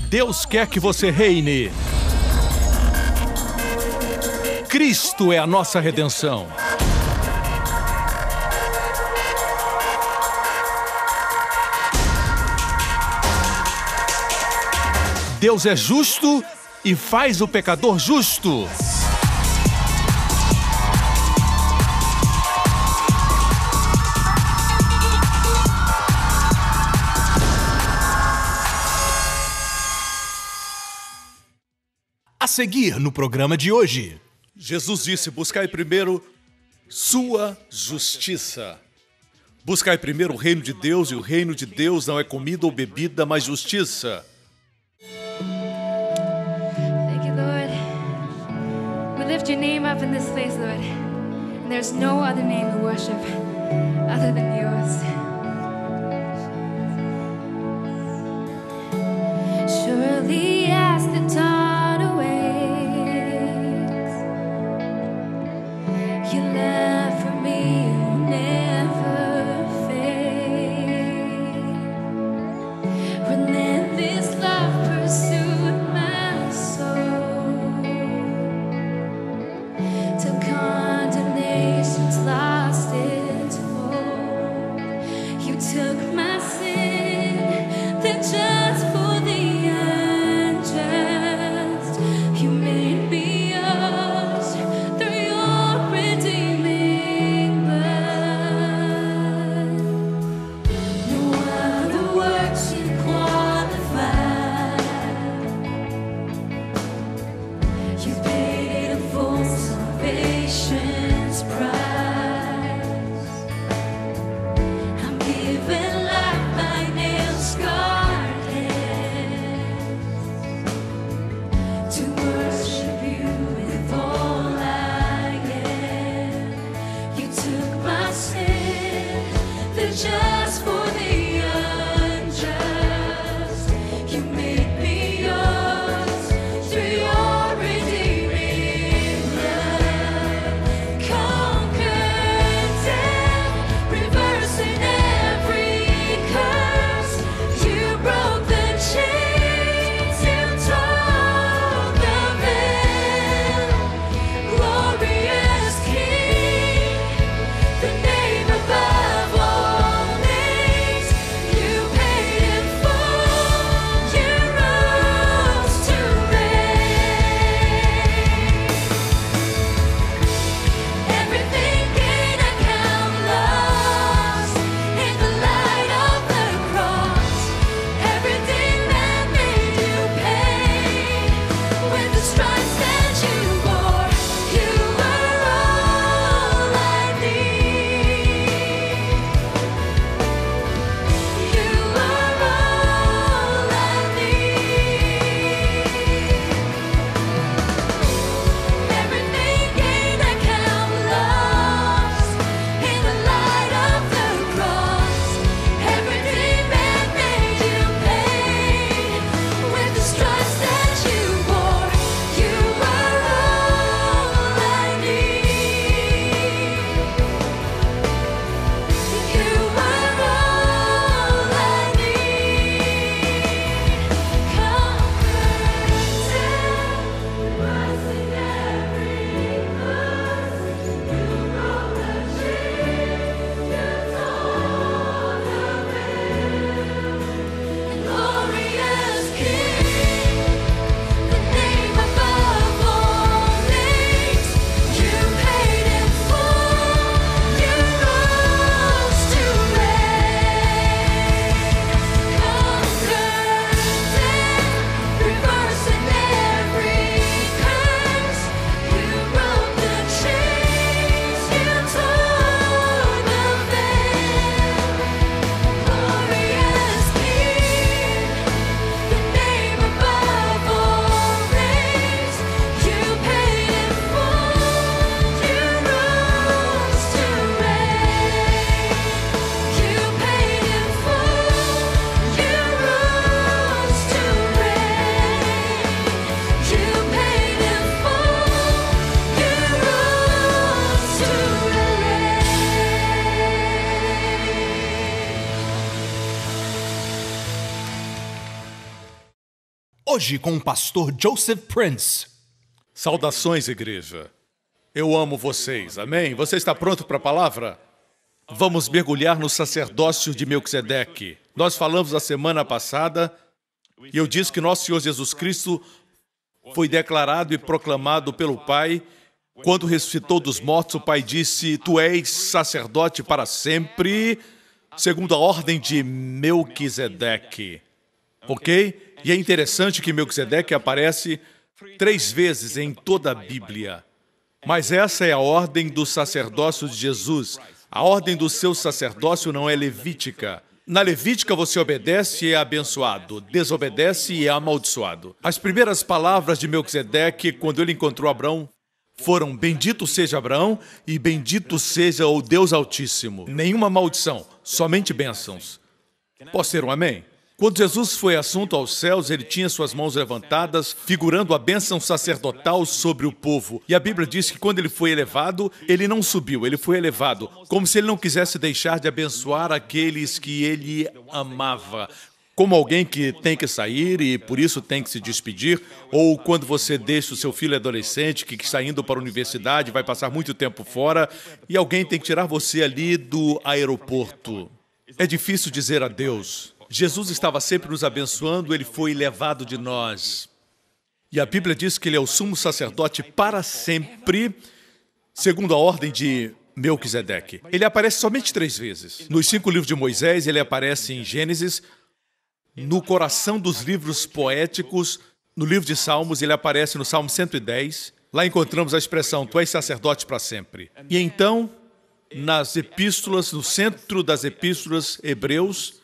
Deus quer que você reine. Cristo é a nossa redenção. Deus é justo e faz o pecador justo. A seguir no programa de hoje. Jesus disse: buscai primeiro sua justiça. Buscai primeiro o reino de Deus, e o reino de Deus não é comida ou bebida, mas justiça. Thank you, Lord. We lift your name up in this place, Lord. And there's no other name to worship other than yours. Surely as the dawn awakes, your love for me will never fade. Relentless love pursued my soul till condemnation's lost its hold. hoje com o pastor Joseph Prince. Saudações, igreja. Eu amo vocês, amém? Você está pronto para a palavra? Vamos mergulhar no sacerdócio de Melquisedeque. Nós falamos a semana passada e eu disse que nosso Senhor Jesus Cristo foi declarado e proclamado pelo Pai. Quando ressuscitou dos mortos, o Pai disse: Tu és sacerdote para sempre, segundo a ordem de Melquisedeque. Ok? E é interessante que Melquisedeque aparece 3 vezes em toda a Bíblia. Mas essa é a ordem do sacerdócio de Jesus. A ordem do seu sacerdócio não é levítica. Na Levítica você obedece e é abençoado, desobedece e é amaldiçoado. As primeiras palavras de Melquisedeque, quando ele encontrou Abraão, foram: Bendito seja Abraão e bendito seja o Deus Altíssimo. Nenhuma maldição, somente bênçãos. Posso ter um amém? Quando Jesus foi assunto aos céus, ele tinha suas mãos levantadas, figurando a bênção sacerdotal sobre o povo. E a Bíblia diz que quando ele foi elevado, ele não subiu, ele foi elevado, como se ele não quisesse deixar de abençoar aqueles que ele amava. Como alguém que tem que sair e por isso tem que se despedir, ou quando você deixa o seu filho adolescente que está indo para a universidade, vai passar muito tempo fora, e alguém tem que tirar você ali do aeroporto. É difícil dizer adeus. Jesus estava sempre nos abençoando, ele foi levado de nós. E a Bíblia diz que ele é o sumo sacerdote para sempre, segundo a ordem de Melquisedeque. Ele aparece somente 3 vezes. Nos 5 livros de Moisés, ele aparece em Gênesis. No coração dos livros poéticos, no livro de Salmos, ele aparece no Salmo 110. Lá encontramos a expressão: Tu és sacerdote para sempre. E então, nas epístolas, no centro das epístolas, Hebreus,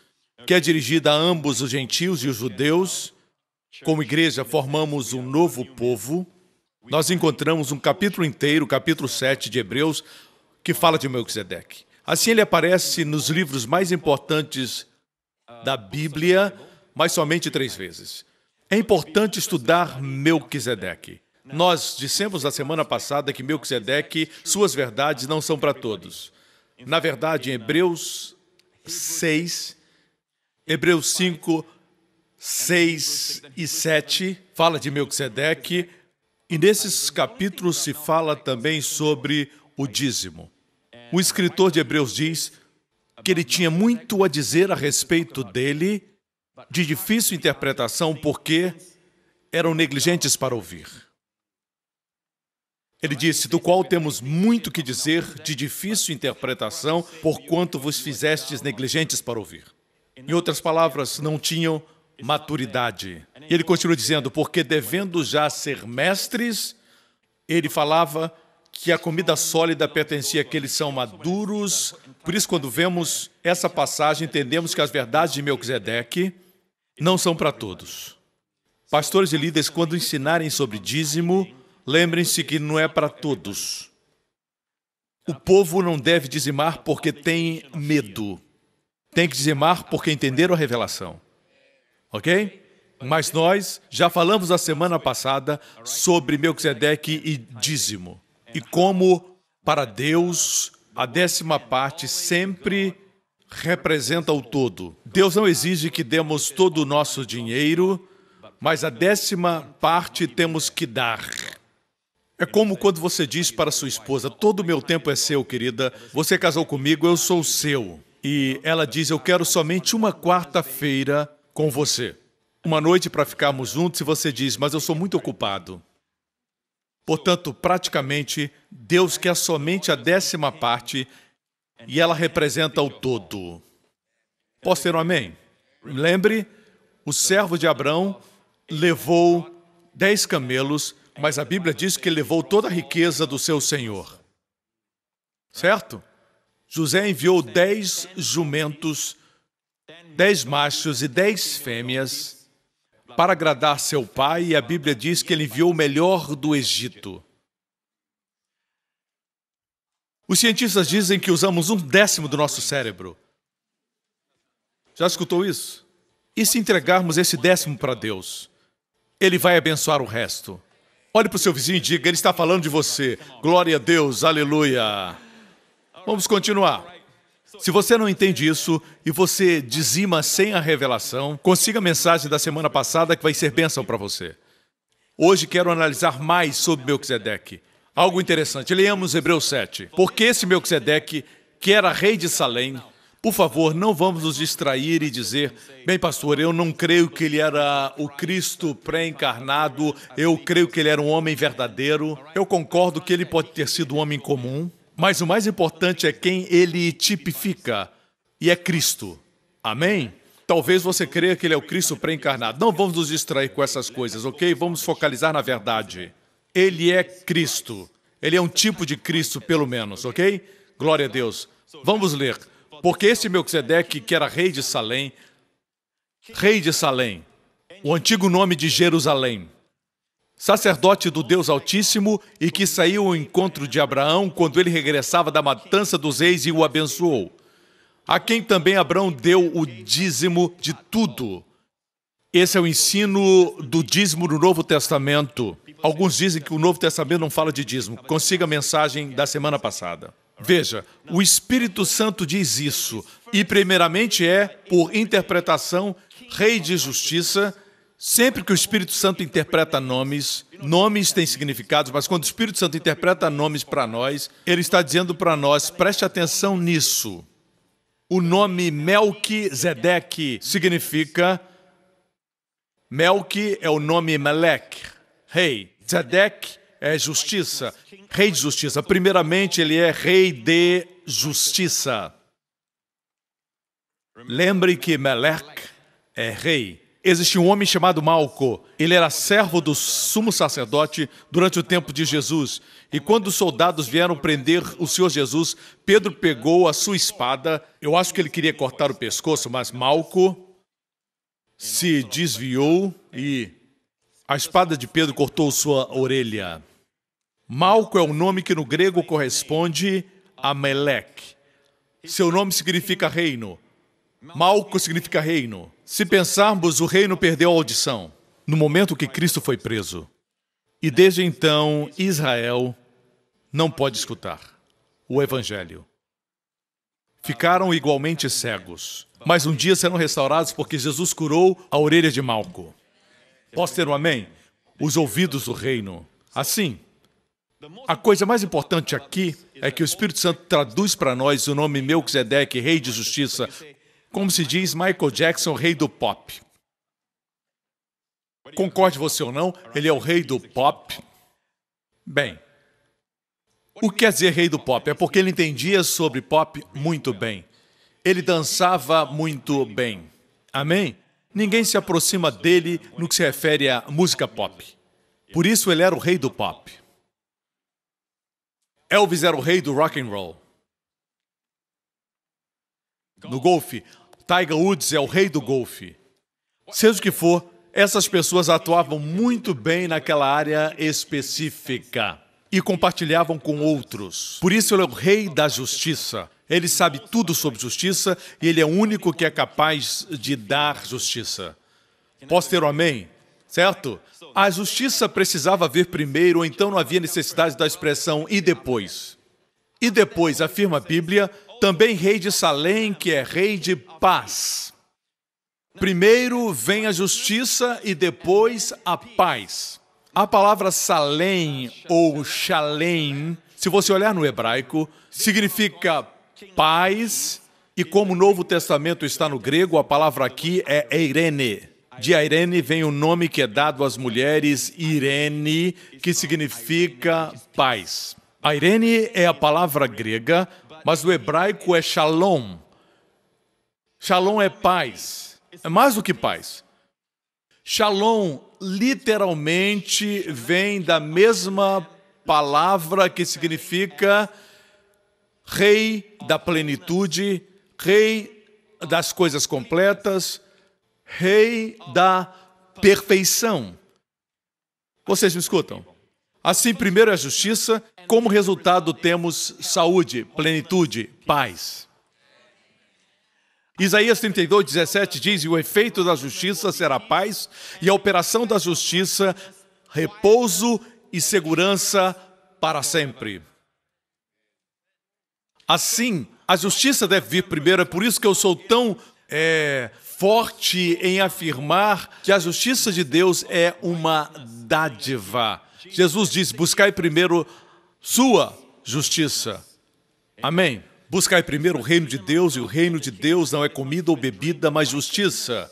que é dirigida a ambos os gentios e os judeus, como igreja formamos um novo povo, nós encontramos um capítulo inteiro, o capítulo 7 de Hebreus, que fala de Melquisedeque. Assim ele aparece nos livros mais importantes da Bíblia, mas somente 3 vezes. É importante estudar Melquisedeque. Nós dissemos na semana passada que Melquisedeque, suas verdades não são para todos. Na verdade, em Hebreus 6, Hebreus 5, 6 e 7 fala de Melquisedeque, e nesses capítulos se fala também sobre o dízimo. O escritor de Hebreus diz que ele tinha muito a dizer a respeito dele, de difícil interpretação, porque eram negligentes para ouvir. Ele disse: do qual temos muito que dizer, de difícil interpretação, porquanto vos fizestes negligentes para ouvir. Em outras palavras, não tinham maturidade. E ele continua dizendo: porque devendo já ser mestres, ele falava que a comida sólida pertencia àqueles que são maduros. Por isso, quando vemos essa passagem, entendemos que as verdades de Melquisedeque não são para todos. Pastores e líderes, quando ensinarem sobre dízimo, lembrem-se que não é para todos. O povo não deve dizimar porque tem medo. Tem que dizimar porque entenderam a revelação. Ok? Mas nós já falamos a semana passada sobre Melquisedeque e dízimo. E como, para Deus, a 10ª parte sempre representa o todo. Deus não exige que demos todo o nosso dinheiro, mas a 10ª parte temos que dar. É como quando você diz para sua esposa: todo o meu tempo é seu, querida. Você casou comigo, eu sou seu. E ela diz: eu quero somente uma quarta-feira com você. Uma noite para ficarmos juntos, e você diz: mas eu sou muito ocupado. Portanto, praticamente, Deus quer somente a 10ª parte e ela representa o todo. Posso ter um amém? Lembre, o servo de Abraão levou 10 camelos, mas a Bíblia diz que ele levou toda a riqueza do seu senhor. Certo? José enviou 10 jumentos, 10 machos e 10 fêmeas para agradar seu pai, e a Bíblia diz que ele enviou o melhor do Egito. Os cientistas dizem que usamos 1/10 do nosso cérebro. Já escutou isso? E se entregarmos esse 10º para Deus? Ele vai abençoar o resto. Olhe para o seu vizinho e diga: ele está falando de você. Glória a Deus, aleluia. Vamos continuar. Se você não entende isso e você dizima sem a revelação, consiga a mensagem da semana passada que vai ser bênção para você. Hoje quero analisar mais sobre Melquisedeque. Algo interessante, leamos Hebreus 7. Porque esse Melquisedeque, que era rei de Salém, por favor, não vamos nos distrair e dizer, bem, pastor, eu não creio que ele era o Cristo pré-encarnado, eu creio que ele era um homem verdadeiro. Eu concordo que ele pode ter sido um homem comum, mas o mais importante é quem ele tipifica, e é Cristo. Amém? Talvez você creia que ele é o Cristo pré-encarnado. Não vamos nos distrair com essas coisas, ok? Vamos focalizar na verdade. Ele é Cristo. Ele é um tipo de Cristo, pelo menos, ok? Glória a Deus. Vamos ler. Porque esse Melquisedeque, que era rei de Salém, o antigo nome de Jerusalém, sacerdote do Deus Altíssimo e que saiu ao encontro de Abraão quando ele regressava da matança dos reis e o abençoou, a quem também Abraão deu o dízimo de tudo. Esse é o ensino do dízimo no Novo Testamento. Alguns dizem que o Novo Testamento não fala de dízimo. Consiga a mensagem da semana passada. Veja, o Espírito Santo diz isso, e primeiramente é, por interpretação, rei de justiça. Sempre que o Espírito Santo interpreta nomes têm significados, mas quando o Espírito Santo interpreta nomes para nós, ele está dizendo para nós, preste atenção nisso. O nome Melquisedeque significa, Melqui é o nome Melec, rei. Zedek é justiça, rei de justiça. Primeiramente, ele é rei de justiça. Lembre que Melec é rei. Existe um homem chamado Malco. Ele era servo do sumo sacerdote durante o tempo de Jesus. E quando os soldados vieram prender o Senhor Jesus, Pedro pegou a sua espada. Eu acho que ele queria cortar o pescoço, mas Malco se desviou e a espada de Pedro cortou sua orelha. Malco é o nome que no grego corresponde a Melec. Seu nome significa reino. Malco significa reino. Se pensarmos, o reino perdeu a audição no momento que Cristo foi preso. E desde então, Israel não pode escutar o Evangelho. Ficaram igualmente cegos, mas um dia serão restaurados porque Jesus curou a orelha de Malco. Posso ter um amém? Os ouvidos do reino. Assim, a coisa mais importante aqui é que o Espírito Santo traduz para nós o nome Melquisedeque, rei de justiça, como se diz Michael Jackson, rei do pop. Concorde você ou não, ele é o rei do pop. Bem, o que quer dizer rei do pop? É porque ele entendia sobre pop muito bem. Ele dançava muito bem. Amém? Ninguém se aproxima dele no que se refere à música pop. Por isso ele era o rei do pop. Elvis era o rei do rock and roll. No golfe, Tiger Woods é o rei do golfe. Seja o que for, essas pessoas atuavam muito bem naquela área específica e compartilhavam com outros. Por isso ele é o rei da justiça. Ele sabe tudo sobre justiça e ele é o único que é capaz de dar justiça. Posso ter um amém? Certo? A justiça precisava vir primeiro, ou então não havia necessidade da expressão e depois. E depois, afirma a Bíblia, também rei de Salém, que é rei de paz. Primeiro vem a justiça e depois a paz. A palavra Salém ou Shalem, se você olhar no hebraico, significa paz, e como o Novo Testamento está no grego, a palavra aqui é eirene. De Irene vem o nome que é dado às mulheres, Irene, que significa paz. A Irene é a palavra grega, mas o hebraico é shalom. Shalom é paz. É mais do que paz. Shalom literalmente vem da mesma palavra que significa rei da plenitude, rei das coisas completas, rei da perfeição. Vocês me escutam? Assim, primeiro é a justiça, como resultado temos saúde, plenitude, paz. Isaías 32:17 diz, e o efeito da justiça será paz, e a operação da justiça, repouso e segurança para sempre. Assim, A justiça deve vir primeiro, é por isso que eu sou tão forte em afirmar que a justiça de Deus é uma dádiva. Jesus diz, buscai primeiro sua justiça. Amém? Buscai primeiro o reino de Deus, e o reino de Deus não é comida ou bebida, mas justiça,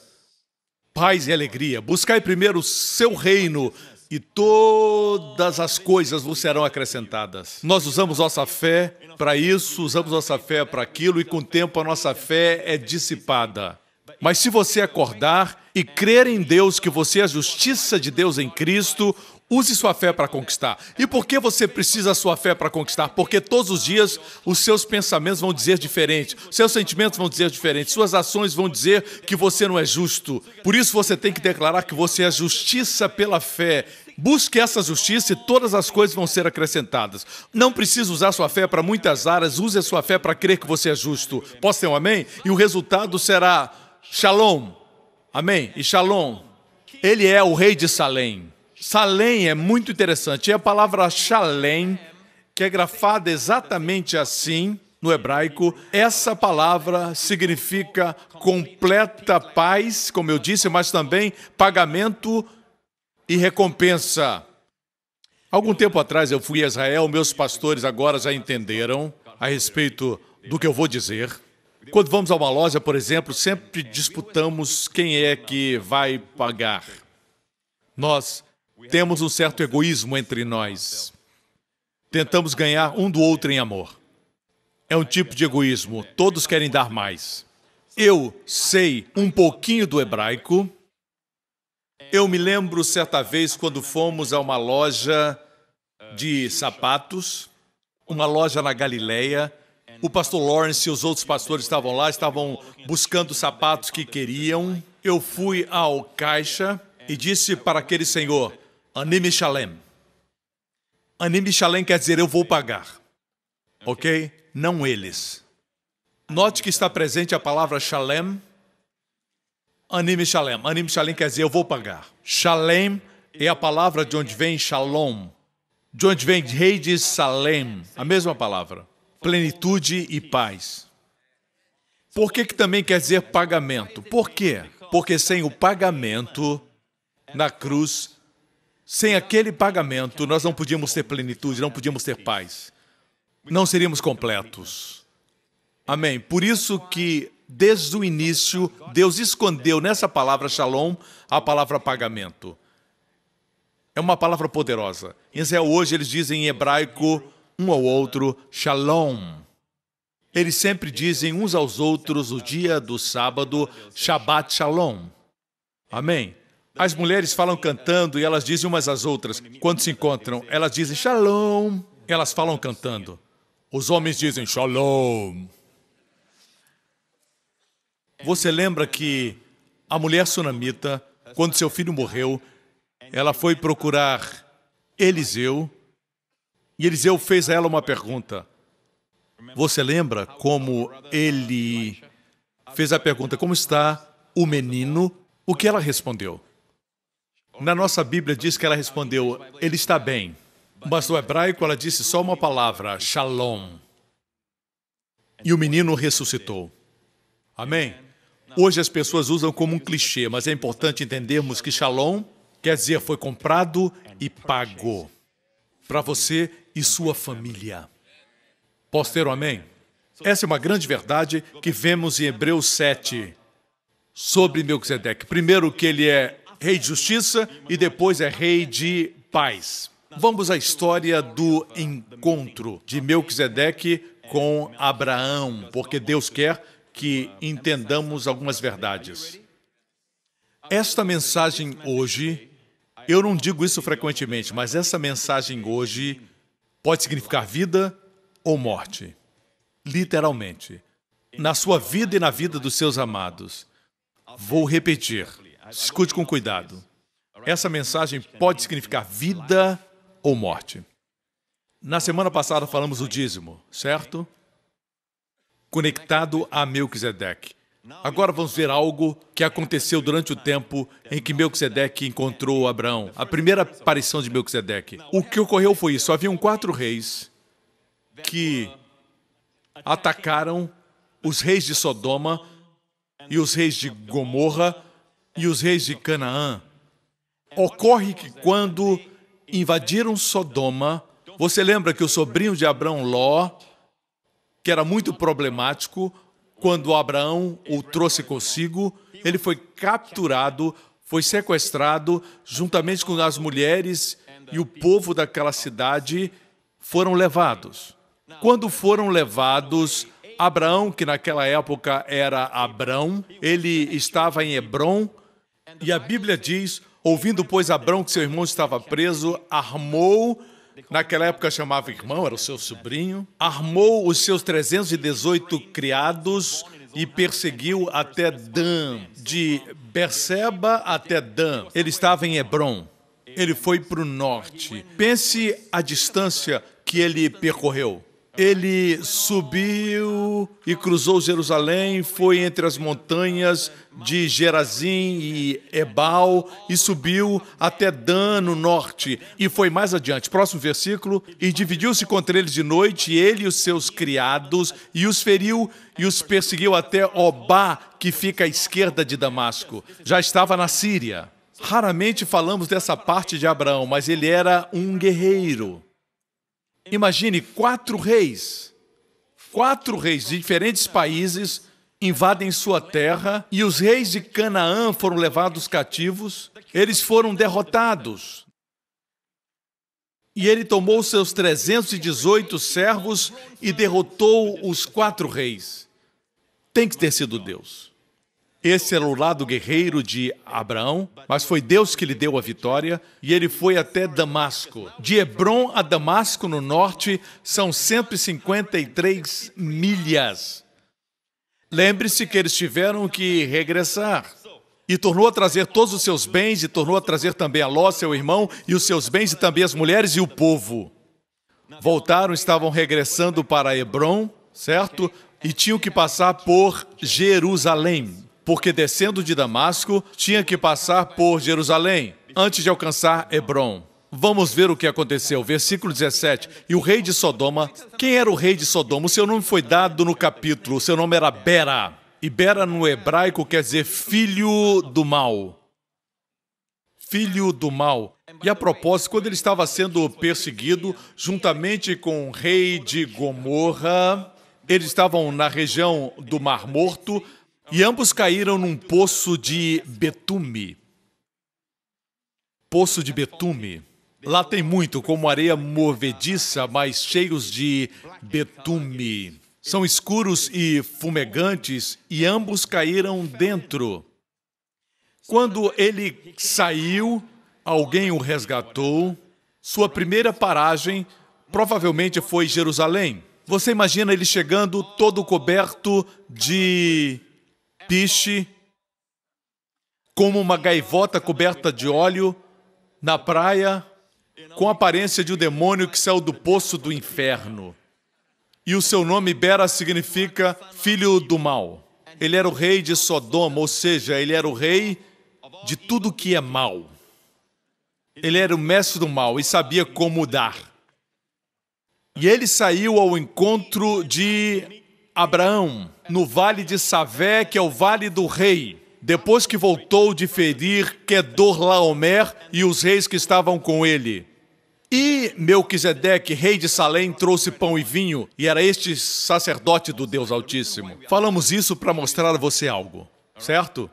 paz e alegria. Buscai primeiro o seu reino, e todas as coisas vos serão acrescentadas. Nós usamos nossa fé para isso, usamos nossa fé para aquilo, e com o tempo a nossa fé é dissipada. Mas se você acordar e crer em Deus, que você é a justiça de Deus em Cristo, use sua fé para conquistar. E por que você precisa da sua fé para conquistar? Porque todos os dias os seus pensamentos vão dizer diferente, seus sentimentos vão dizer diferente, suas ações vão dizer que você não é justo. Por isso você tem que declarar que você é justiça pela fé. Busque essa justiça e todas as coisas vão ser acrescentadas. Não precisa usar sua fé para muitas áreas, use a sua fé para crer que você é justo. Posso ter um amém? E o resultado será Shalom. Amém? E Shalom, ele é o rei de Salém. Salém é muito interessante. E a palavra Shalem, que é grafada exatamente assim no hebraico, essa palavra significa completa paz, como eu disse, mas também pagamento e recompensa. Algum tempo atrás eu fui a Israel, meus pastores agora já entenderam a respeito do que eu vou dizer. Quando vamos a uma loja, por exemplo, sempre disputamos quem é que vai pagar. Nós temos um certo egoísmo entre nós. Tentamos ganhar um do outro em amor. É um tipo de egoísmo. Todos querem dar mais. Eu sei um pouquinho do hebraico. Eu me lembro certa vez quando fomos a uma loja de sapatos, uma loja na Galileia. O pastor Lawrence e os outros pastores estavam lá, estavam buscando sapatos que queriam. Eu fui ao caixa e disse para aquele senhor, Anime Shalem. Anime Shalem quer dizer eu vou pagar. Ok? Não eles. Note que está presente a palavra Shalem. Anime Shalem. Anime Shalem quer dizer eu vou pagar. Shalem é a palavra de onde vem Shalom. De onde vem rei de Salem. A mesma palavra. Plenitude e paz. Por que também quer dizer pagamento? Por quê? Porque sem o pagamento na cruz, sem aquele pagamento, nós não podíamos ter plenitude, não podíamos ter paz. Não seríamos completos. Amém? Por isso que, desde o início, Deus escondeu nessa palavra Shalom a palavra pagamento. É uma palavra poderosa. Em Israel hoje eles dizem em hebraico um ao outro Shalom. Eles sempre dizem uns aos outros o dia do sábado, Shabbat Shalom. Amém? As mulheres falam cantando e elas dizem umas às outras. Quando se encontram, elas dizem Shalom. Elas falam cantando. Os homens dizem Shalom. Você lembra que a mulher sunamita, quando seu filho morreu, ela foi procurar Eliseu e Eliseu fez a ela uma pergunta. Você lembra como ele fez a pergunta, como está o menino? O que ela respondeu? Na nossa Bíblia diz que ela respondeu, ele está bem. Mas no hebraico ela disse só uma palavra, Shalom. E o menino ressuscitou. Amém? Hoje as pessoas usam como um clichê, mas é importante entendermos que Shalom quer dizer foi comprado e pago para você e sua família. Posso ter um amém? Essa é uma grande verdade que vemos em Hebreus 7 sobre Melquisedeque. Primeiro que ele é rei de justiça e depois é rei de paz. Vamos à história do encontro de Melquisedeque com Abraão, porque Deus quer que entendamos algumas verdades. Esta mensagem hoje, eu não digo isso frequentemente, mas essa mensagem hoje pode significar vida ou morte. Literalmente. Na sua vida e na vida dos seus amados. Vou repetir. Escute com cuidado. Essa mensagem pode significar vida ou morte. Na semana passada falamos do dízimo, certo? Conectado a Melquisedeque. Agora vamos ver algo que aconteceu durante o tempo em que Melquisedeque encontrou Abraão. A primeira aparição de Melquisedeque. O que ocorreu foi isso. Haviam 4 reis que atacaram os reis de Sodoma e os reis de Gomorra e os reis de Canaã. Ocorre que quando invadiram Sodoma, você lembra que o sobrinho de Abraão, Ló, que era muito problemático, quando Abraão o trouxe consigo, ele foi capturado, foi sequestrado, juntamente com as mulheres e o povo daquela cidade foram levados. Quando foram levados, Abraão, que naquela época era Abrão, ele estava em Hebrom, e a Bíblia diz, ouvindo, pois, Abrão que seu irmão estava preso, armou, naquela época chamava irmão, era o seu sobrinho, armou os seus 318 criados e perseguiu até Dan, de Berseba até Dan. Ele estava em Hebrom. Ele foi para o norte. Pense a distância que ele percorreu. Ele subiu e cruzou Jerusalém, foi entre as montanhas de Gerazim e Ebal e subiu até Dan, no norte, e foi mais adiante. Próximo versículo. E dividiu-se contra eles de noite, ele e os seus criados, e os feriu e os perseguiu até Obá, que fica à esquerda de Damasco. Já estava na Síria. Raramente falamos dessa parte de Abraão, mas ele era um guerreiro. Imagine 4 reis de diferentes países invadem sua terra e os reis de Canaã foram levados cativos, eles foram derrotados. E ele tomou seus 318 servos e derrotou os 4 reis. Tem que ter sido Deus. Esse era o lado guerreiro de Abraão, mas foi Deus que lhe deu a vitória, e ele foi até Damasco. De Hebrom a Damasco, no norte, são 153 milhas. Lembre-se que eles tiveram que regressar. E tornou a trazer todos os seus bens, e tornou a trazer também a Ló, seu irmão, e os seus bens, e também as mulheres e o povo. Voltaram, estavam regressando para Hebrom, certo? E tinham que passar por Jerusalém. Porque descendo de Damasco, tinha que passar por Jerusalém, antes de alcançar Hebrom. Vamos ver o que aconteceu. Versículo 17. E o rei de Sodoma, quem era o rei de Sodoma? O seu nome foi dado no capítulo, o seu nome era Bera. E Bera no hebraico quer dizer filho do mal. Filho do mal. E a propósito, quando ele estava sendo perseguido, juntamente com o rei de Gomorra, eles estavam na região do Mar Morto, e ambos caíram num poço de betume. Poço de betume. Lá tem muito, como areia movediça, mas cheios de betume. São escuros e fumegantes, e ambos caíram dentro. Quando ele saiu, alguém o resgatou. Sua primeira paragem provavelmente foi Jerusalém. Você imagina ele chegando todo coberto de piche, como uma gaivota coberta de óleo, na praia, com a aparência de um demônio que saiu do poço do inferno. E o seu nome, Bera, significa filho do mal. Ele era o rei de Sodoma, ou seja, ele era o rei de tudo que é mal. Ele era o mestre do mal e sabia como dar. E ele saiu ao encontro de Abraão, no vale de Savé, que é o vale do rei, depois que voltou de ferir Quedorlaomer e os reis que estavam com ele. E Melquisedeque, rei de Salém, trouxe pão e vinho, e era este sacerdote do Deus Altíssimo. Falamos isso para mostrar a você algo, certo?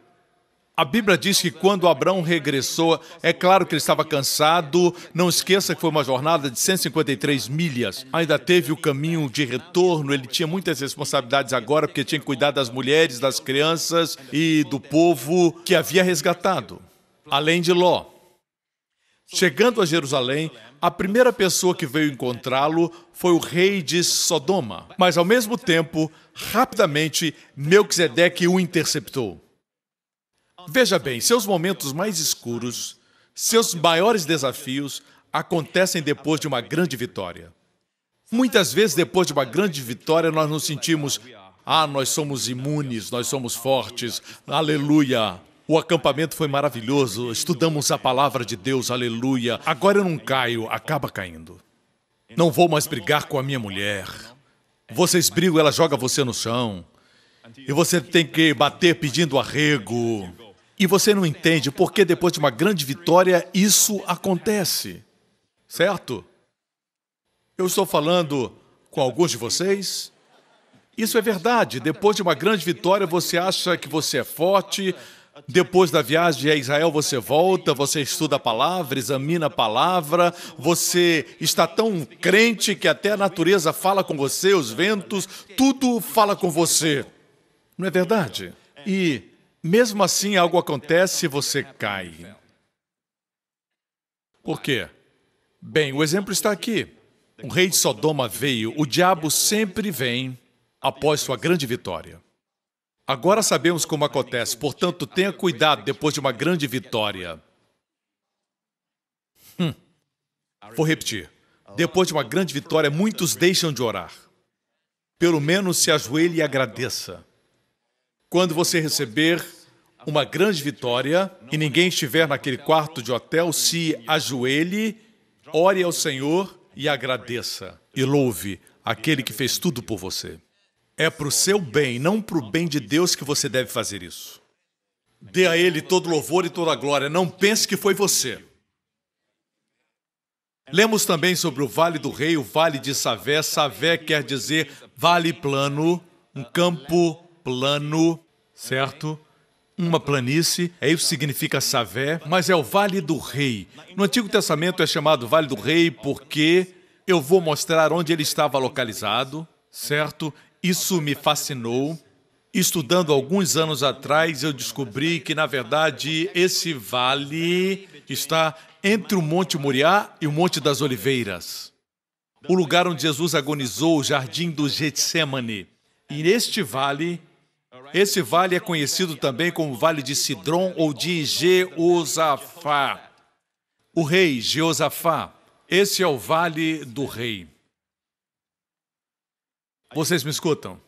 A Bíblia diz que quando Abraão regressou, é claro que ele estava cansado, não esqueça que foi uma jornada de 153 milhas. Ainda teve o caminho de retorno, ele tinha muitas responsabilidades agora, porque tinha que cuidar das mulheres, das crianças e do povo que havia resgatado, além de Ló. Chegando a Jerusalém, a primeira pessoa que veio encontrá-lo foi o rei de Sodoma. Mas, ao mesmo tempo, rapidamente, Melquisedeque o interceptou. Veja bem, seus momentos mais escuros, seus maiores desafios acontecem depois de uma grande vitória. Muitas vezes, depois de uma grande vitória, nós nos sentimos, nós somos imunes, nós somos fortes, aleluia. O acampamento foi maravilhoso, estudamos a palavra de Deus, aleluia. Agora eu não caio, acaba caindo. Não vou mais brigar com a minha mulher. Vocês brigam, ela joga você no chão. E você tem que bater pedindo arrego. E você não entende porque depois de uma grande vitória isso acontece. Certo? Eu estou falando com alguns de vocês. Isso é verdade. Depois de uma grande vitória, você acha que você é forte. Depois da viagem a Israel, você volta, você estuda a palavra, examina a palavra. Você está tão crente que até a natureza fala com você, os ventos, tudo fala com você. Não é verdade? E, mesmo assim, algo acontece e você cai. Por quê? Bem, o exemplo está aqui. O rei de Sodoma veio, o diabo sempre vem após sua grande vitória. Agora sabemos como acontece, portanto, tenha cuidado depois de uma grande vitória. Vou repetir. Depois de uma grande vitória, muitos deixam de orar. Pelo menos se ajoelhe e agradeça. Quando você receber uma grande vitória e ninguém estiver naquele quarto de hotel, se ajoelhe, ore ao Senhor e agradeça. E louve aquele que fez tudo por você. É para o seu bem, não para o bem de Deus que você deve fazer isso. Dê a Ele todo louvor e toda glória. Não pense que foi você. Lemos também sobre o Vale do Rei, o Vale de Savé. Savé quer dizer vale plano, um campo plano, certo? Uma planície, é isso que significa Savé, mas é o Vale do Rei. No Antigo Testamento é chamado Vale do Rei porque eu vou mostrar onde ele estava localizado, certo? Isso me fascinou. Estudando alguns anos atrás, eu descobri que, na verdade, esse vale está entre o Monte Moriá e o Monte das Oliveiras. O lugar onde Jesus agonizou, o Jardim do Getsêmani. E esse vale é conhecido também como Vale de Sidrom ou de Jeosafá. O rei Jeosafá, esse é o Vale do Rei. Vocês me escutam?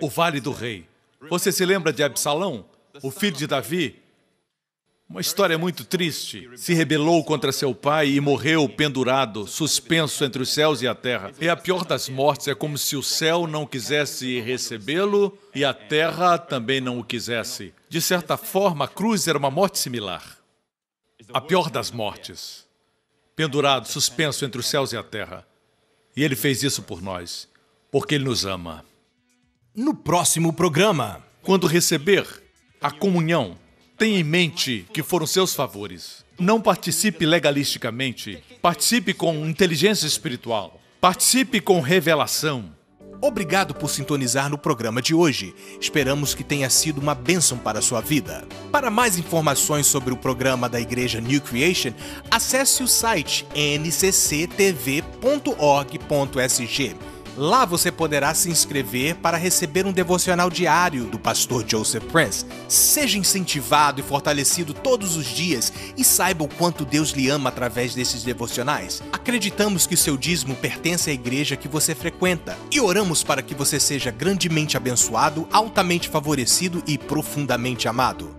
O Vale do Rei. Você se lembra de Absalão, o filho de Davi? Uma história muito triste. Se rebelou contra seu pai e morreu pendurado, suspenso entre os céus e a terra. É a pior das mortes, é como se o céu não quisesse recebê-lo e a terra também não o quisesse. De certa forma, a cruz era uma morte similar. A pior das mortes. Pendurado, suspenso entre os céus e a terra. E ele fez isso por nós, porque ele nos ama. No próximo programa, quando receber a comunhão, tenha em mente que foram seus favores. Não participe legalisticamente. Participe com inteligência espiritual. Participe com revelação. Obrigado por sintonizar no programa de hoje. Esperamos que tenha sido uma bênção para a sua vida. Para mais informações sobre o programa da Igreja New Creation, acesse o site ncctv.org.sg. Lá você poderá se inscrever para receber um devocional diário do pastor Joseph Prince. Seja incentivado e fortalecido todos os dias e saiba o quanto Deus lhe ama através desses devocionais. Acreditamos que seu dízimo pertence à igreja que você frequenta e oramos para que você seja grandemente abençoado, altamente favorecido e profundamente amado.